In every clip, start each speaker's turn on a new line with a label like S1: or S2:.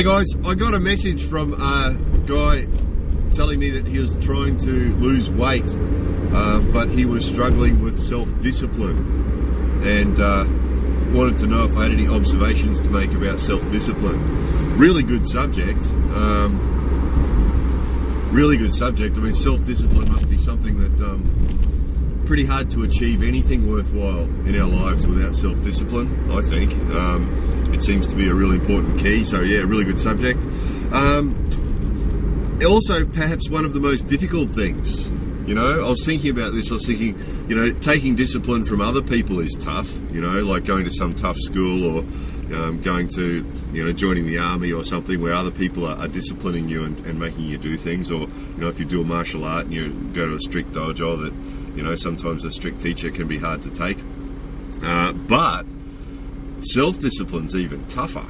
S1: Hey guys, I got a message from a guy telling me that he was trying to lose weight, but he was struggling with self-discipline, and wanted to know if I had any observations to make about self-discipline. Really good subject. Really good subject. I mean, self-discipline must be something that pretty hard to achieve anything worthwhile in our lives without self-discipline, I think. It seems to be a really important key. So yeah, really good subject. Also, perhaps one of the most difficult things. You know, I was thinking about this. I was thinking, you know, taking discipline from other people is tough. You know, like going to some tough school, or going to, you know, joining the army or something where other people are disciplining you and making you do things. Or, you know, if you do a martial art and you go to a strict dojo, that, you know, sometimes a strict teacher can be hard to take. But self-discipline's even tougher,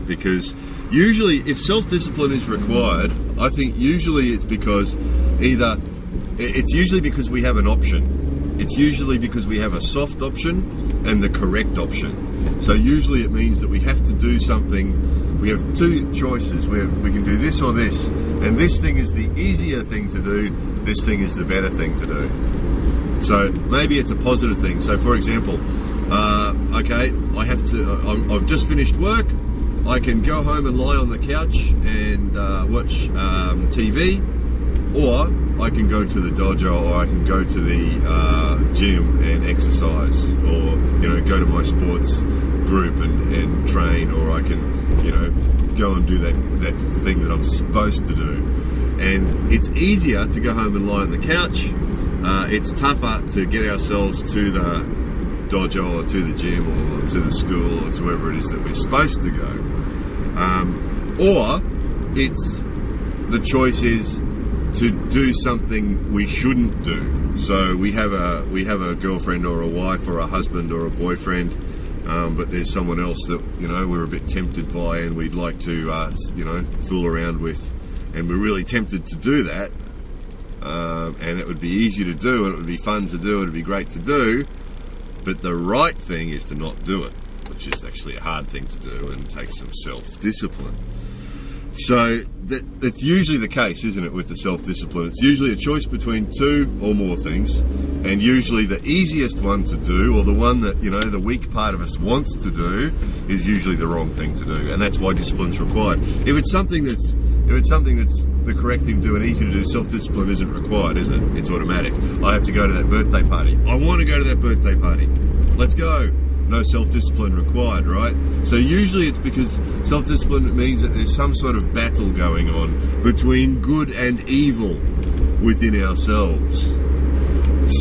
S1: because usually if self-discipline is required, I think usually it's because it's usually because we have an option. It's usually because we have a soft option and the correct option. So usually it means that we have to do something. We have two choices. We can do this or this, and this thing is the easier thing to do, this thing is the better thing to do. So maybe it's a positive thing. So for example, okay, I've just finished work, I can go home and lie on the couch and watch TV, or I can go to the dojo, or I can go to the gym and exercise, or, you know, go to my sports group and train, or I can, you know, go and do that thing that I'm supposed to do. And it's easier to go home and lie on the couch. It's tougher to get ourselves to the dojo or to the gym or to the school or to wherever it is that we're supposed to go. Or it's the choice is to do something we shouldn't do. So we have a girlfriend or a wife or a husband or a boyfriend, but there's someone else that, you know, we're a bit tempted by and we'd like to you know, fool around with, and we're really tempted to do that, and it would be easy to do, and it would be fun to do, it would be great to do, but the right thing is to not do it, which is actually a hard thing to do and takes some self-discipline. So that's usually the case, isn't it, with the self-discipline? It's usually a choice between two or more things, and usually the easiest one to do, or the one that, you know, the weak part of us wants to do, is usually the wrong thing to do, and that's why discipline's required. If it's something that's the correct thing to do and easy to do, self-discipline isn't required, is it? It's automatic. I have to go to that birthday party. I want to go to that birthday party. Let's go. No self-discipline required, right? So usually it's because self-discipline means that there's some sort of battle going on between good and evil within ourselves.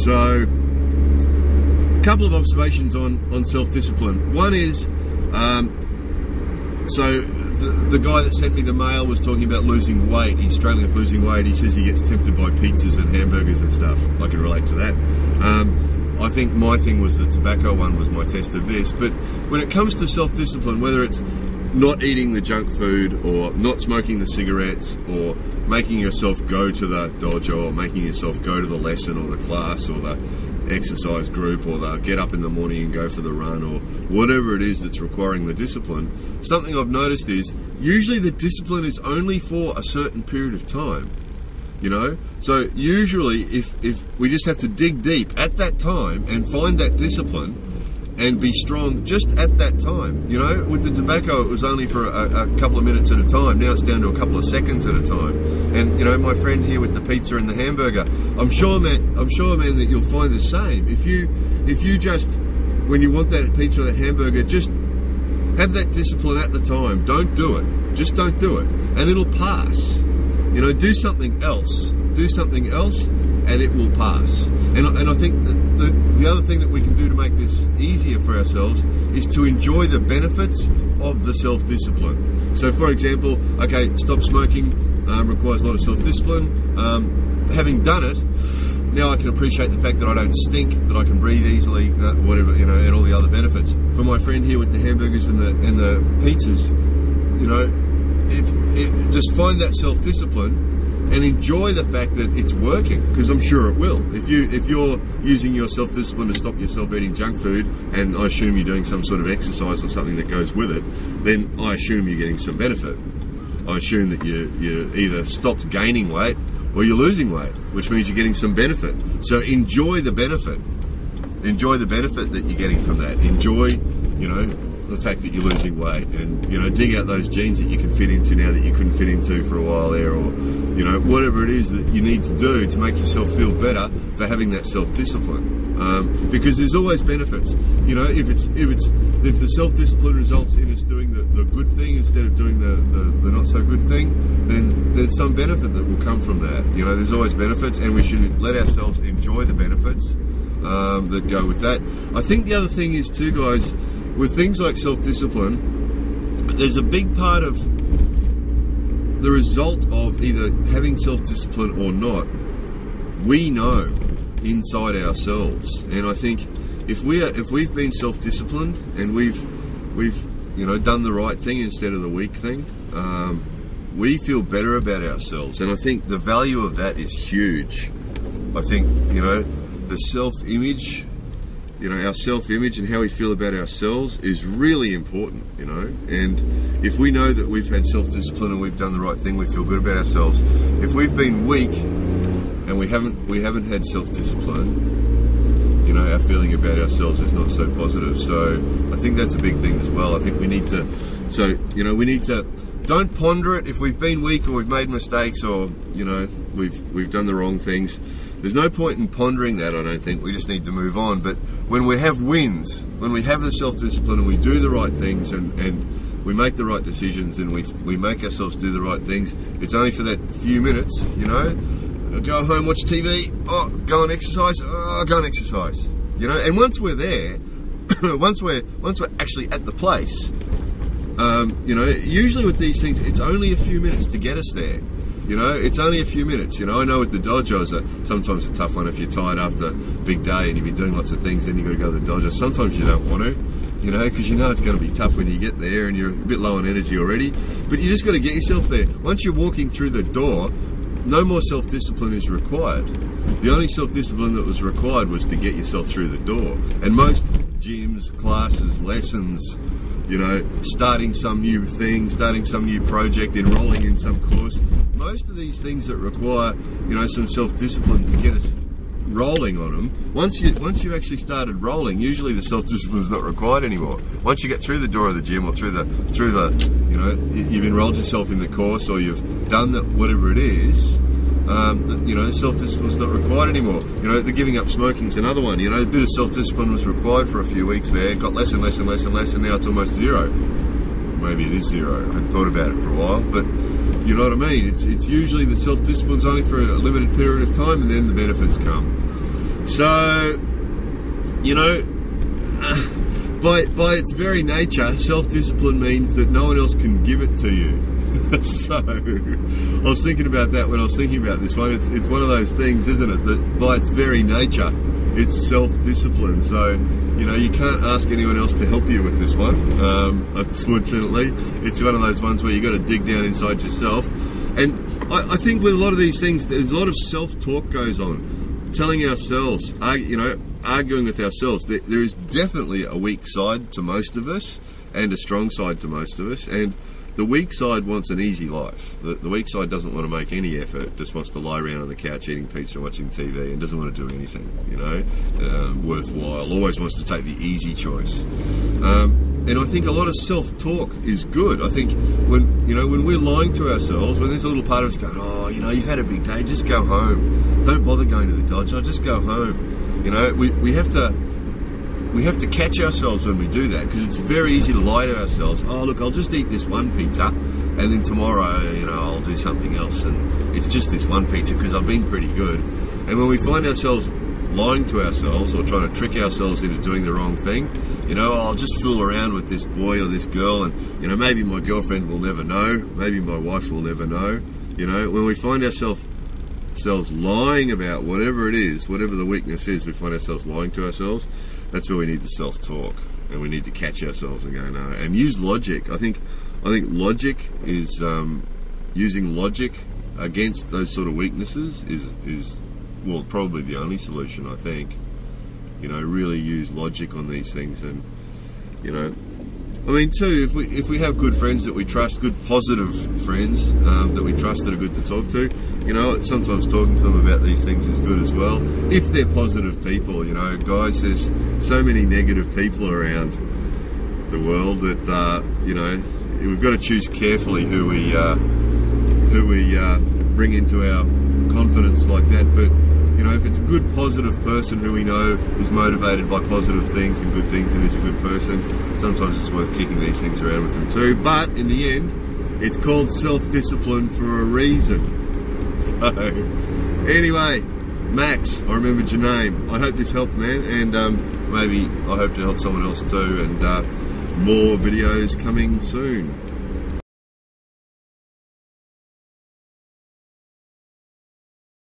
S1: So, a couple of observations on self-discipline. One is, so the guy that sent me the mail was talking about losing weight. He's struggling with losing weight. He says he gets tempted by pizzas and hamburgers and stuff. I can relate to that. I think my thing was the tobacco one was my test of this. But when it comes to self-discipline, whether it's not eating the junk food, or not smoking the cigarettes, or making yourself go to the dojo, or making yourself go to the lesson or the class or the exercise group, or the get up in the morning and go for the run, or whatever it is that's requiring the discipline, something I've noticed is usually the discipline is only for a certain period of time. You know, so usually if we just have to dig deep at that time and find that discipline and be strong just at that time. You know, with the tobacco it was only for a couple of minutes at a time. Now it's down to a couple of seconds at a time. And, you know, my friend here with the pizza and the hamburger, I'm sure man that you'll find the same. If you just, when you want that pizza or that hamburger, just have that discipline at the time. Don't do it. Just don't do it, and it'll pass. You know, do something else, and it will pass. And I think the other thing that we can do to make this easier for ourselves is to enjoy the benefits of the self-discipline. So, for example, okay, stop smoking requires a lot of self-discipline. Having done it, now I can appreciate the fact that I don't stink, that I can breathe easily, whatever, you know, and all the other benefits. For my friend here with the hamburgers and the pizzas, you know, if just find that self-discipline and enjoy the fact that it's working, because I'm sure it will. If you're using your self-discipline to stop yourself eating junk food, and I assume you're doing some sort of exercise or something that goes with it, then I assume you're getting some benefit. I assume that you either stopped gaining weight or you're losing weight, which means you're getting some benefit. So enjoy the benefit. Enjoy the benefit that you're getting from that. Enjoy, the fact that you're losing weight, and dig out those jeans that you can fit into now that you couldn't fit into for a while there, or whatever it is that you need to do to make yourself feel better for having that self-discipline, because there's always benefits. If the self-discipline results in us doing the good thing instead of doing the not so good thing, then there's some benefit that will come from that. There's always benefits, and we should let ourselves enjoy the benefits that go with that. I think the other thing is too, guys, with things like self-discipline, there's a big part of the result of either having self-discipline or not, we know inside ourselves. And I think if we've been self-disciplined and we've done the right thing instead of the weak thing, we feel better about ourselves. And I think the value of that is huge. I think the self-image, our self-image and how we feel about ourselves is really important, and if we know that we've had self-discipline and we've done the right thing, we feel good about ourselves. If we've been weak and we haven't had self-discipline, our feeling about ourselves is not so positive. So I think that's a big thing as well. I think we need to, don't ponder it if we've been weak or we've made mistakes or, we've done the wrong things. There's no point in pondering that, I don't think. We just need to move on. But when we have wins, when we have the self-discipline and we do the right things and we make the right decisions and we make ourselves do the right things, it's only for that few minutes, go home, watch TV, go and exercise, go and exercise. And once we're there, once we're actually at the place, usually with these things, it's only a few minutes to get us there. It's only a few minutes. I know with the dojos, sometimes a tough one if you're tired after a big day and you've been doing lots of things, then you've got to go to the dojo. Sometimes you don't want to, because it's going to be tough when you get there and you're a bit low on energy already. But you just got to get yourself there. Once you're walking through the door, no more self-discipline is required. The only self-discipline that was required was to get yourself through the door. And most gyms, classes, lessons, starting some new thing, starting some new project, enrolling in some course, most of these things that require, some self-discipline to get us rolling on them, once you actually started rolling, usually the self-discipline is not required anymore. Once you get through the door of the gym or through the you've enrolled yourself in the course or you've done whatever it is, the self-discipline is not required anymore. The giving up smoking is another one. A bit of self-discipline was required for a few weeks there, got less and less and less and less, and now it's almost zero. Maybe it is zero. I hadn't thought about it for a while, but you know what I mean? It's usually the self-discipline's only for a limited period of time and then the benefits come. So, by its very nature, self-discipline means that no one else can give it to you. So, I was thinking about that when I was thinking about this one. It's one of those things, isn't it, that by its very nature, it's self-discipline. So, you can't ask anyone else to help you with this one. Unfortunately, it's one of those ones where you got to dig down inside yourself. And I think with a lot of these things, there's a lot of self-talk goes on, telling ourselves, arguing with ourselves. There is definitely a weak side to most of us and a strong side to most of us. And the weak side wants an easy life. The weak side doesn't want to make any effort, just wants to lie around on the couch eating pizza and watching TV and doesn't want to do anything, worthwhile. Always wants to take the easy choice. And I think a lot of self-talk is good. I think when we're lying to ourselves, when there's a little part of us going, you've had a big day, just go home. Don't bother going to the dojo, just go home. We have to catch ourselves when we do that, because it's very easy to lie to ourselves. Oh, look, I'll just eat this one pizza, and then tomorrow, I'll do something else, and it's just this one pizza because I've been pretty good. And when we find ourselves lying to ourselves or trying to trick ourselves into doing the wrong thing, I'll just fool around with this boy or this girl, and maybe my girlfriend will never know, maybe my wife will never know. When we find ourselves lying about whatever it is, whatever the weakness is, we find ourselves lying to ourselves. That's where we need the self-talk, and we need to catch ourselves and go, no, and use logic. I think logic is using logic against those sort of weaknesses is well, probably the only solution, I think. You know, really use logic on these things. And, you know, I mean, too, if we have good friends that we trust, good positive friends that we trust that are good to talk to, you know, sometimes talking to them about these things is good as well. If they're positive people, you know, guys, there's so many negative people around the world that, you know, we've got to choose carefully who we bring into our confidence like that. But, you know, if it's a good positive person who we know is motivated by positive things and good things and is a good person, sometimes it's worth kicking these things around with them too. But in the end, it's called self-discipline for a reason. So, anyway, Max, I remembered your name. I hope this helped, man, and maybe I hope to help someone else too, and more videos coming soon.